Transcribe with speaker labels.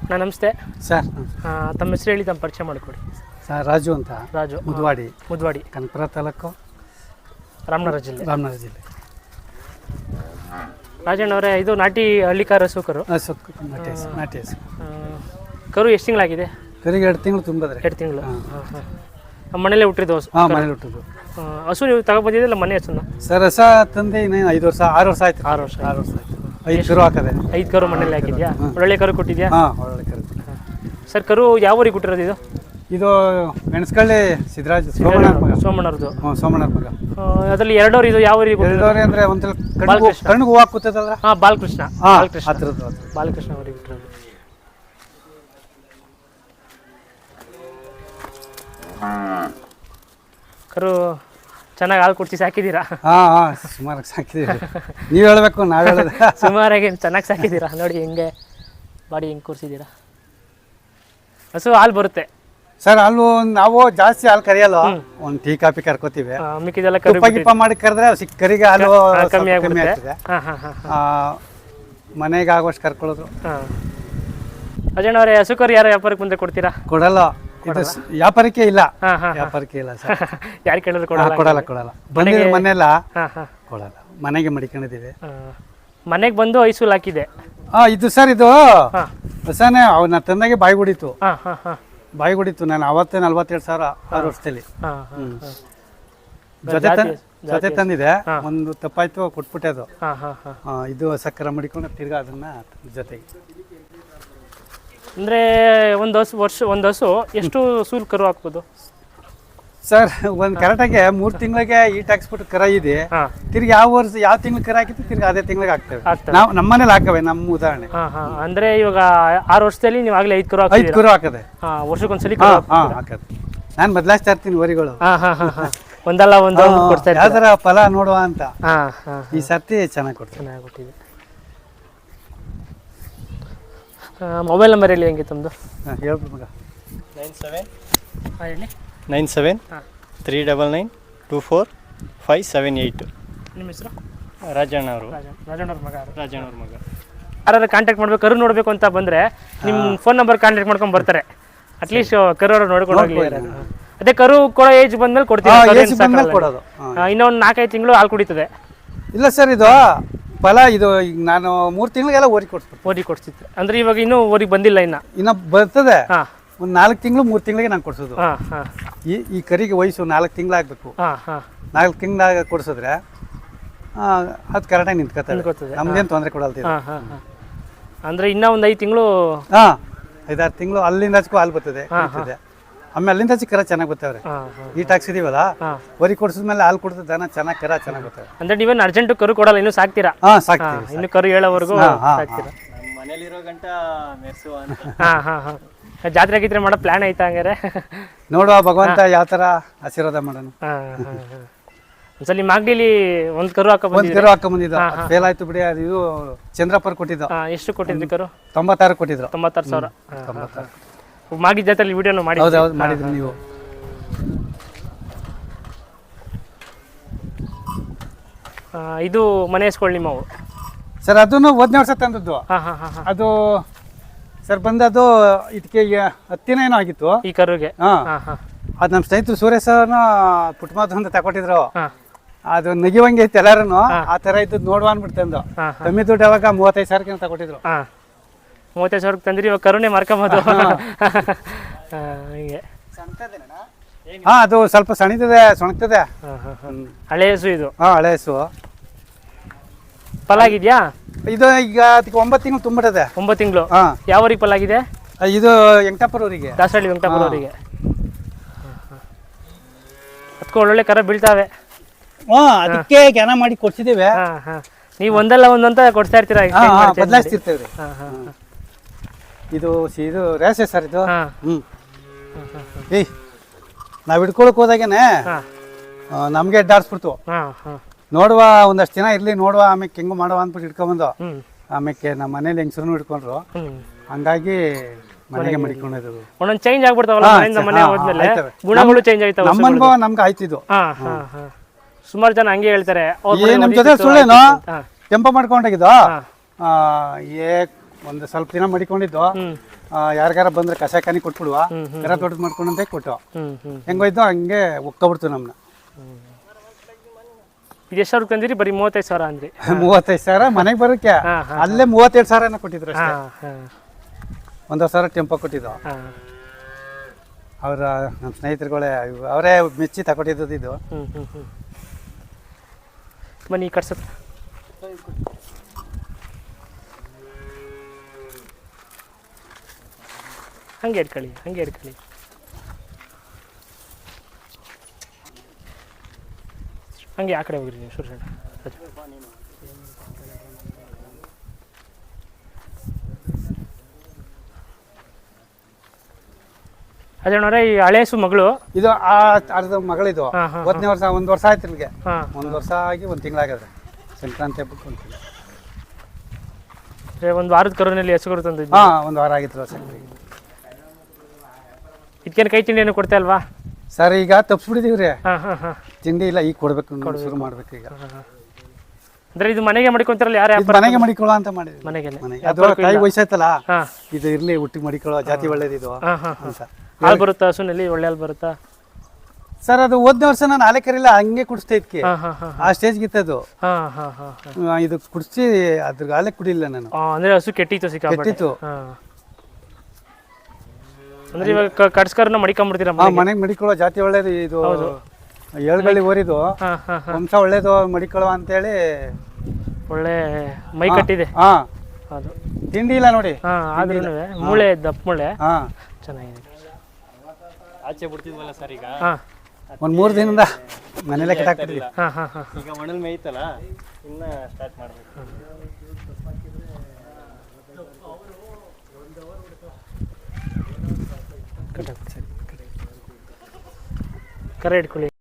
Speaker 1: ನಾ ನಮಸ್ತೆ
Speaker 2: ಸರ್.
Speaker 1: ತಮ್ಮ ಹೆಸರು ಹೇಳಿ, ತಮ್ಮ ಪರಿಚಯ ಮಾಡಿಕೊಡಿ.
Speaker 2: ಸರ್ ರಾಜು ಅಂತ.
Speaker 1: ರಾಜು, ಮುದ್ವಾಡಿ
Speaker 2: ಕನಕಪುರ ತಾಲೂಕು,
Speaker 1: ರಾಮನಗರ ಜಿಲ್ಲೆ. ರಾಜಣ್ಣವರೇ, ಇದು ನಾಟಿ ಹಳ್ಳಿಕಾರ ಹಸು ಕರು.
Speaker 2: ನಾಟಿ ಹಸು.
Speaker 1: ಕರು ಎಷ್ಟು ತಿಂಗಳಾಗಿದೆ?
Speaker 2: ಕರಿಗೆ 2 ತಿಂಗಳು ತುಂಬಿದ್ರೆ.
Speaker 1: 2 ತಿಂಗಳು. ಮನೇಲೆ ಹುಟ್ಟಿದ್ದು ಹಸು?
Speaker 2: ಹಾಂ, ಮನೇಲಿ ಹುಟ್ಟಿದ್ದು
Speaker 1: ಹಸು. ನೀವು ತಗೊಬಂದಿದ್ದಿಲ್ಲ ಮನೆ ಹಸುನ?
Speaker 2: ಸರ್ ಹೊಸ ತಂದೆ ಇನ್ನೇನು 5 ವರ್ಷ 6 ವರ್ಷ ಆಯ್ತು.
Speaker 1: 6 ವರ್ಷ
Speaker 2: ಆಯ್ತು. 5 ಕರು ಹಾಕದೆ.
Speaker 1: 5 ಕರು ಮನೇಲಿ ಹಾಕಿದ್ಯಾ? ಒಳ್ಳೆ ಕರು ಕೊಟ್ಟಿದ್ಯಾ?
Speaker 2: ಹಾಂ, ಒಳ್ಳೆ ಕರು.
Speaker 1: ಸರ್, ಕರು ಯಾವ ಊರಿಗೆ ಕೊಟ್ಟಿರೋದು ಇದು?
Speaker 2: ಇದು ಮೆಣಸ್ಕಳ್ಳಿ ಸಿದ್ದರಾಜ ಸೋಮಣ್ಣವ್ರದ್ದು. ಸೋಮಣ್ಣವ್ರ ಮಗ.
Speaker 1: ಅದರಲ್ಲಿ 2 ಇದು ಯಾವ ಊರಿಗೆ?
Speaker 2: 2 ಅಂದ್ರೆ ಒಂದು ಕಣ್ಣಿಗೆ ಹೂವು ಹಾಕುತ್ತದಲ್ಲ.
Speaker 1: ಹಾಂ, ಬಾಲಕೃಷ್ಣ. ಬಾಲಕೃಷ್ಣ ಅವರಿಗೆ ಕೊಟ್ಟಿರೋದು. ಕರು ಚೆನ್ನಾಗಿ ಹಾಲು ಕೊಡ್ಸಿ ಸಾಕಿದ್ದೀರಾ?
Speaker 2: ಹಾಂ, ಸುಮಾರಾಗಿ ಸಾಕಿದ್ದೀವಿ. ನೀವು ಹೇಳಬೇಕು, ನಾವು ಹೇಳೋದು.
Speaker 1: ಸುಮಾರಾಗಿ ಚೆನ್ನಾಗಿ ಸಾಕಿದ್ದೀರಾ. ನೋಡಿ ಹೆಂಗೆ ಬಾಡಿ ಹೆಂಗೆ ಕೂರಿಸಿದ್ದೀರಾ. ಹಸು ಹಾಲು ಬರುತ್ತೆ
Speaker 2: ಸರ್. ಹಾಲು ನಾವು ಜಾಸ್ತಿ ಹಾಲು ಕರಿಯಲ್ಲ, ಒಂದು ಟೀ ಕಾಫಿ ಕರ್ಕೋತೀವಿ.
Speaker 1: ಮಿಕ್ಕಿದೆಲ್ಲ
Speaker 2: ತುಪ್ಪ ಮಾಡಿ ಕರೆದ್ರೆ ಕರಿಗೆ ಹಾಲು
Speaker 1: ಕಮ್ಮಿ
Speaker 2: ಆಗ್ತದೆ. ಮನೆಗೆ ಆಗುವಷ್ಟು ಕರ್ಕೊಳ್ಳೋದು.
Speaker 1: ಅಜಣ್ಣವರೇ, ಹಸು ಕರು ಯಾರು ವ್ಯಾಪಾರಕ್ಕೆ ಮುಂದೆ ಕೊಡ್ತೀರಾ?
Speaker 2: ಕೊಡಲ್ಲ, ಇದು ವ್ಯಾಪಾರಕ್ಕೆ ಇಲ್ಲ. ವ್ಯಾಪಾರಕ್ಕೆ ಇಲ್ಲ ಸರ್.
Speaker 1: ಯಾರು ಕೇಳಿದ್ರು
Speaker 2: ಕೊಡಲ್ಲ. ಬಂದಿರೋ ಮನೆಯಲ್ಲ ಕೊಡಲ್ಲ, ಮನೆಗೆ ಮಡಿಕೊಂಡಿದ್ದೀವಿ.
Speaker 1: ಮನೆಗೆ ಬಂದು ಐಸೂಲ್ ಹಾಕಿದೆ.
Speaker 2: ಇದು ಸರ್, ಇದು ಹೊಸನೇ ಅವನ್ನ ತಂದಾಗೆ ಬಾಯಿ ಗುಡಿತು. ನಾನು ಅವತ್ತೇ 47,000 6 ವರ್ಷದಲ್ಲಿ ಜೊತೆ ತಂದಿದೆ. ಒಂದು ತಪ್ಪಾಯ್ತು, ಕೊಟ್ಬಿಟ್ಟೆ ಅದು. ಇದು ಸಕ್ಕರೆ ಮಡಿಕೊಂಡು ತಿರ್ಗಾ ಅದನ್ನ ಜೊತೆಗೆ.
Speaker 1: ಅಂದ್ರೆ ಒಂದು ಹಸು ಎಷ್ಟು ಸೂಲ್ ಕರು ಹಾಕ್ಬೋದು
Speaker 2: ಸರ್? ಒಂದು ಕರೆಕ್ಟಾಗಿ 3 ತಿಂಗಳಿಗೆ ಈಟ್ ಹಾಕ್ಸ್ಬಿಟ್ಟು ಕರ ಇದೆ. ತಿರ್ಗಿ ಯಾವ ತಿಂಗಳು ಕರ ಹಾಕಿತ್ತು ತಿರ್ಗಿ ಅದೇ ತಿಂಗಳಿಗೆ ಹಾಕ್ತೇವೆ. ನಾವು ನಮ್ಮ ಮನೇಲಿ ಹಾಕವೆ. ನಮ್ಮ ಉದಾಹರಣೆ
Speaker 1: ಅಂದ್ರೆ ಇವಾಗ 6 ವರ್ಷದಲ್ಲಿ ನೀವು ಆಗ್ಲೇ 5 ಕರು
Speaker 2: ಹಾಕದೆ.
Speaker 1: ವರ್ಷಕ್ಕೊಂದ್ಸಲಿ
Speaker 2: ಹಾಕದೆ. ನಾನು ಬದಲಾಯಿಸ್ತಾ ಇರ್ತೀನಿ ವರಿಗಳು.
Speaker 1: ಒಂದಲ್ಲ ಒಂದು ಕೊಡ್ತಾ
Speaker 2: ಯಾವ್ದಾರ ಫಲ ನೋಡುವ ಅಂತ. ಈ ಸರ್ತಿ ಚೆನ್ನಾಗಿ
Speaker 1: ಕೊಟ್ಟಿದೆ. ಮೊಬೈಲ್ ನಂಬರ್ ಹೇಳಿ. ಹೆಂಗೆ ತಮ್ಮದು?
Speaker 2: ಹೇಳ್ಬಿಟ್ಟು ಮಗ.
Speaker 3: 9739924578.
Speaker 1: ನಿಮ್ಮ ಹೆಸರು?
Speaker 3: ರಾಜಣ್ಣ ಅವರು.
Speaker 1: ರಾಜಣ್ಣವ್ರ ಮಗ.
Speaker 3: ಯಾರು
Speaker 1: ಕಾಂಟ್ಯಾಕ್ಟ್ ಮಾಡ್ಬೇಕು, ಕರು ನೋಡ್ಬೇಕು ಅಂತ ಬಂದ್ರೆ ನಿಮ್ಮ ಫೋನ್ ನಂಬರ್ ಕಾಂಟ್ಯಾಕ್ಟ್ ಮಾಡ್ಕೊಂಡು ಬರ್ತಾರೆ. ಅಟ್ಲೀಸ್ಟ್ ಕರು ಅವರು ನೋಡ್ಕೊಂಡು ಹೋಗ್ಲಿ. ಅದೇ ಕರು ಕೊಡೋ ಏಜ್ ಬಂದ್ಮೇಲೆ ಕೊಡ್ತೀವಿ. ಇನ್ನೊಂದು 4-5 ತಿಂಗಳು ಹಾಲು ಕುಡಿತದೆ.
Speaker 2: ಇಲ್ಲ ಸರ್, ಇದು ಫಲ ಇದು ಈಗ ನಾನು 3 ತಿಂಗಳಿಗೆಲ್ಲ ಓರಿ
Speaker 1: ಕೊಡ್ತಿತ್ತು. ಅಂದ್ರೆ ಇವಾಗ ಇನ್ನೂ ಓರಿಗೆ ಬಂದಿಲ್ಲ.
Speaker 2: ಇನ್ನ ಬರ್ತದೆ. ಒಂದು 4 ತಿಂಗಳು 3 ತಿಂಗಳಿಗೆ ನಾನು ಕೊಡ್ಸೋದು. ಈ ಕರಿಗೆ ವಯಸ್ಸು 4 ತಿಂಗಳಾಗಬೇಕು. 4 ತಿಂಗಳಾಗ ಕೊಡ್ಸಿದ್ರೆ ಅದು ಕರೆಕ್ಟಾಗಿ ನಿಂತ್ಕೊತದೆ. ನಮ್ದೇನು ತೊಂದರೆ ಕೊಡಲ್ತೀವಿ.
Speaker 1: ಅಂದ್ರೆ ಇನ್ನ ಒಂದು 5 ತಿಂಗಳು
Speaker 2: 5-6 ತಿಂಗಳು ಅಲ್ಲಿಂದ ಹಚ್ಕೊ ಹಾಲು ಬರ್ತದೆ. ಆಮೇಲೆ ಅಲ್ಲಿಂದ ಹಚ್ಚಿ ಕರ ಚೆನ್ನಾಗಿ ಬರ್ತವ್ರೆ. ಈಟ್ ಹಾಕ್ಸಿದೀವಲ್ಲ, ವರಿ ಕೊಡ್ಸಿದ್ಮೇಲೆ ಹಾಲು ಕೊಡ್ತದೆ. ದನ ಚೆನ್ನಾಗಿ ಕರ ಚೆನ್ನಾಗಿ ಬರ್ತವೆ.
Speaker 1: ಅಂದ್ರೆ ನೀವೇನು ಅರ್ಜೆಂಟ್ ಕರು ಕೊಡಲ್ಲ, ಇನ್ನು ಸಾಕ್ತೀರಾ?
Speaker 2: ಸಾಕ್ತೀವಿ.
Speaker 1: ಇನ್ನು ಕರು ಹೇಳೋವರೆಗೂ ಸಾಕ್ತೀರಾ?
Speaker 3: ಮನೇಲಿರೋ ಗಂಟ ಮೆರ್ಸುವ ಅಂತ.
Speaker 1: ಜಾತ್ರೆ ಗೀತ್ರೆ ಮಾಡೋ ಪ್ಲಾನ್ ಐತಾ? ಹಂಗಾರೆ
Speaker 2: ನೋಡುವ, ಭಗವಂತ ಯಾವ ತರ ಆಶೀರ್ವಾದ ಮಾಡೋಣ.
Speaker 1: ಒಂದ್ಸಲ ನಿಮ್ಮ ಅಂಗಡಿಲಿ ಒಂದು ಕರು
Speaker 2: ಹಾಕೊಂಡ್ಬಂದಿದ್ದ. ಫೇಲ್ ಆಯ್ತು ಬಿಡಿ. ಅದು ಇದು ಚಂದ್ರಪ್ಪರ್ ಕೊಟ್ಟಿದ್ದು.
Speaker 1: ಎಷ್ಟು ಕೊಟ್ಟಿದ್ರಿ ಕರು?
Speaker 2: 96 ಕೊಟ್ಟಿದ್ರು.
Speaker 1: 96,000. ಮಾಗಿ ಜಾತ್ರೆಯಲ್ಲಿ ವಿಡಿಯೋನು ಮಾಡಿ.
Speaker 2: ಹೌದು, ಮಾಡಿದ್ರಿ ನೀವು.
Speaker 1: ಇದು ಮನೆ ಹೆಸ್ಕೊಳ್ಳಿ ನಿಮ್ಮವು
Speaker 2: ಸರ್? ಅದನ್ನು 1ನೇ ವರ್ಷ ತಂದದ್ದು. ಅದು ಸರ್ ಬಂದದ್ದು ಇದಕ್ಕೆ 10 ಏನೋ ಆಗಿತ್ತು
Speaker 1: ಈ ಕರುಗೆ.
Speaker 2: ಅದು ನಮ್ಮ ಸ್ನೇಹಿತರು ಸುರೇಶ್ ಪುಟ್ಮಾದ್ ಅಂತ ತಗೊಟ್ಟಿದ್ರು. ಅದು ನಗಿವಂಗೆ ಐತೆ ಎಲ್ಲಾರು. ಆ ತರ ಇದ್ದು ನೋಡುವ ಅಂದ್ಬಿಟ್ಟು ತಂದು. ಕಮ್ಮಿ ದುಡ್ಡು ಅವಾಗ 35,000 ತಗೊಟ್ಟಿದ್ರು.
Speaker 1: 35,000 ತಂದ್ರಿ. ಇವಾಗ ಕರುಣೆ ಮಾರ್ಕೊಂಬೋದು. ಹೀಗೆ
Speaker 2: ಅದು ಸ್ವಲ್ಪ ಸೊಣಗ್ತದೆ.
Speaker 1: ಹಳೆ ಹಸು ಇದು.
Speaker 2: ಹಳೆ ಹಸು.
Speaker 1: ಫಲಾಗಿದ್ಯಾ
Speaker 2: ಇದು? ಈಗ ಅದಕ್ಕೆ 9 ತಿಂಗಳು ತುಂಬಿಟ್ಟದೆ.
Speaker 1: 9 ತಿಂಗಳು. ಯಾವ ಊರಿಗೆ ಫಲಾಗಿದೆ?
Speaker 2: ಇದು ವೆಂಕಟಾಪುರ ಊರಿಗೆ.
Speaker 1: ದಾಸಹಳ್ಳಿ ವೆಂಕಟಾಪುರ ಊರಿಗೆ. ಅದಕ್ಕೂ ಒಳ್ಳೊಳ್ಳೆ ಕರ ಬೀಳ್ತಾವೆ.
Speaker 2: ಅದಕ್ಕೆ ಜ್ಞಾನ ಮಾಡಿ ಕೊಡ್ಸಿದ್ದೇವೆ.
Speaker 1: ನೀವು ಒಂದಲ್ಲ ಒಂದಂತ ಕೊಡ್ತಾ ಇರ್ತೀರಾ?
Speaker 2: ಬದಲಾಯಿಸ್ತಿರ್ತೇವ್ರಿ. ಇದು ರೇಸೆ ಸರ್ ಇದು. ನಾವ್ ಹಿಡ್ಕೊಳಕ್ ಹೋದಾಗೇನೆ ನಮ್ಗೆ ಅಡ್ಡಾಡ್ಸ್ಬಿಡ್ತು. ನೋಡುವ, ಒಂದಷ್ಟು ದಿನ ಇರ್ಲಿ ನೋಡುವ, ಆಮೇಲೆ ಹೆಂಗು ಮಾಡುವ ಅಂದ್ಬಿಟ್ಟು ಹಿಡ್ಕೊಂಬಂದು ಆಮೇಲೆ ನಮ್ಮ ಮನೇಲಿ ಹೆಂಗಸರು ಹಿಡ್ಕೊಂಡ್ರು. ಹಂಗಾಗಿ ಮನೆಗೆ ಮಡಿಕೊಂಡಿದ್ದು.
Speaker 1: ಒಂದೊಂದು ಚೇಂಜ್ ಆಗ್ಬಿಡ್ತಾವಲ್ಲ ಮನೆ ಹೋದ್ಮೇಲೆ, ಗುಣಗಳು ಚೇಂಜ್ ಆಯ್ತಾವ.
Speaker 2: ನಮ್ಮ ಅನುಭವ ನಮ್ಗೆ ಆಯ್ತಿದ್ದು.
Speaker 1: ಸುಮಾರು ಜನ ಹಂಗೆ ಹೇಳ್ತಾರೆ.
Speaker 2: ನಮ್ ಜೊತೆ ಸುಳ್ಳೇನು ಟೆಂಪೋ ಮಾಡ್ಕೊಂಡೋಗಿದ್ದು. ಒಂದು ಸ್ವಲ್ಪ ದಿನ ಮಡಿಕೊಂಡಿದ್ದು
Speaker 1: ಹ್ಮ್
Speaker 2: ಯಾರಿಗಾರ ಬಂದ್ರೆ ಕಷಾಯ ಕೊಟ್ಬಿಡುವ ಕರ ದೊಡ್ಡದು ಮಾಡ್ಕೊಂಡಂತೆ ಕೊಟ್ಟು ಹೆಂಗೋಯ್ತು ಹಂಗೆ ಒಕ್ಕೊಬಿಡ್ತು ನಮ್ಮನ್ನ.
Speaker 1: ಇದು ಎಷ್ಟು ಸಾವಿರ ತಂದಿರಿ? ಬರೀ 35,000 ಅಂದ್ರಿ.
Speaker 2: 35,000 ಮನೆಗೆ ಬರೋಕ್ಕೆ ಅಲ್ಲೇ 37,000 ಕೊಟ್ಟಿದ್ರು ಅಷ್ಟೇ. ಒಂದೂವರೆ ಸಾವಿರ ಟೆಂಪೋ ಕೊಟ್ಟಿದ್ದು. ಅವರ ನಮ್ಮ ಸ್ನೇಹಿತರುಗಳೇ ಅವರೇ ಮೆಚ್ಚಿ ತಗೊಟ್ಟಿದ್ದು ಇದು.
Speaker 1: ಬನ್ನಿ ಕಟ್ಸತ್ ಹಂಗೆ ಇಟ್ಕೊಳ್ಳಿ, ಹಂಗೆ ಇಟ್ಕೊಳ್ಳಿ. ಹಂಗೆ ಆ ಕಡೆ ಹೋಗ್ರಿ ನೀವು ಸುರೇಶ್. ಅದೇನೋರೆ ಈ ಹಳೇಸು ಮಗಳು
Speaker 2: ಇದು ಅರ್ಧ ಮಗಳಿದು. ಒಂದನೇ ವರ್ಷ 1 ವರ್ಷ ಆಯ್ತು ಇಲ್ಲಿಗೆ. 1 ವರ್ಷ ಆಗಿ 1 ತಿಂಗಳಾಗದ್ರೆ ಸಂಕ್ರಾಂತಿ ಹಬ್ಬಕ್ಕೆ 1 ತಿಂಗಳು.
Speaker 1: ಒಂದು ವಾರದ ಕರುನಲ್ಲಿ ಹೆಸರು ತಂದಿದ್ದು.
Speaker 2: 1 ವಾರ ಆಗಿತ್ತು ಸರ್.
Speaker 1: ಇದಕ್ಕೇನು ಕೈ ತಿಂಡಿ ಏನು ಕೊಡ್ತಾ ಅಲ್ವಾ
Speaker 2: ಸರ್? ಈಗ ತಪ್ಪಿಸ್ಬಿಟ್ಟಿದೀವ್ರಿ. ತಿಂಡಿ ಇಲ್ಲ, ಈಗ ಕೊಡ್ಬೇಕು, ಶುರು ಮಾಡ್ಬೇಕು ಈಗ.
Speaker 1: ಅಂದ್ರೆ ಇದು ಮನೆಗೆ ಮಡಿಕೊಂತಾರಲ್ಲ, ಯಾರು
Speaker 2: ಮನೆಗೆ ಮಡಿಕೊಳ್ಳೋ ಅಂತ ಮಾಡಿದ್ವಿ.
Speaker 1: ಮನೆಗೆ
Speaker 2: ಅದು ಕೈ ವಯಸ್ಸಾಯ್ತಲ್ಲ, ಇದು ಇರ್ಲಿ ಒಟ್ಟಿಗೆ ಮಡಿಕೊಳ್ಳೋ ಜಾತಿ ಒಳ್ಳೇದಿದು ಅಂತ.
Speaker 1: ಹಾಲು ಬರುತ್ತಾ ಹಸುನಲ್ಲಿ? ಒಳ್ಳೆ ಹಾಲು ಬರುತ್ತಾ
Speaker 2: ಸರ್? ಅದು ಹೋದ್ನೇ ವರ್ಷ ನಾನು ಹಾಲೆ ಕರಿಲ್ಲ, ಹಂಗೆ ಕುಡಿಸ್ತಾ ಇದಕ್ಕೆ ಆ ಸ್ಟೇಜ್ಗೆ ಇತ್ತದು. ಇದು ಕುಡಿಸಿ ಅದ್ರ ಹಾಲೆ ಕುಡಿಲಿಲ್ಲ ನಾನು.
Speaker 1: ಅಂದ್ರೆ ಹಸು ಕೆಟ್ಟಿತ್ತು,
Speaker 2: ಕೆಟ್ಟಿತ್ತು.
Speaker 1: ಅಂದ್ರೆ ಇವಾಗ ಕಡ್ಸ್ಕರನ್ನ ಮಡಿಕೊಂಡ್ಬಿಡ್ತೀರಾ?
Speaker 2: ಮನೆಗೆ ಮಡಿಕೊಳ್ಳೋ ಜಾತಿ ಒಳ್ಳೇದು ಇದು. ಏಳ್ಗಳಿ ಓರಿದು ವಂಶ ಒಳ್ಳೇದು ಮಡಿಕೊಳ್ಳೋ ಅಂತೇಳಿ
Speaker 1: ಒಳ್ಳೆ ಮೈ ಕಟ್ಟಿದೆ. ಅದು
Speaker 2: ತಿಂಡಿ ಇಲ್ಲ ನೋಡಿ.
Speaker 1: ಆದ್ರೂ ಮೂಳೆ ದಪ್ಪ ಮೂಳೆ ಚೆನ್ನಾಗಿದೆ.
Speaker 3: ಆಚೆ ಬಿಡ್ತಿದ್ವಲ್ಲ ಸರ್, ಈಗ
Speaker 2: 1-3 ದಿನದಿಂದ ಮನೇಲೆ ಕಟ್ಟಾಕ್ತಿದ್ವಿ.
Speaker 3: ಈಗ ಮಣಲ್ ಮೇಯ್ತಲ್ಲ, ಇನ್ನ ಸ್ಟಾರ್ಟ್ ಮಾಡ್ಬೇಕು.
Speaker 1: ಕರೆ ಇಟ್ಕೊಳ್ಳಿ.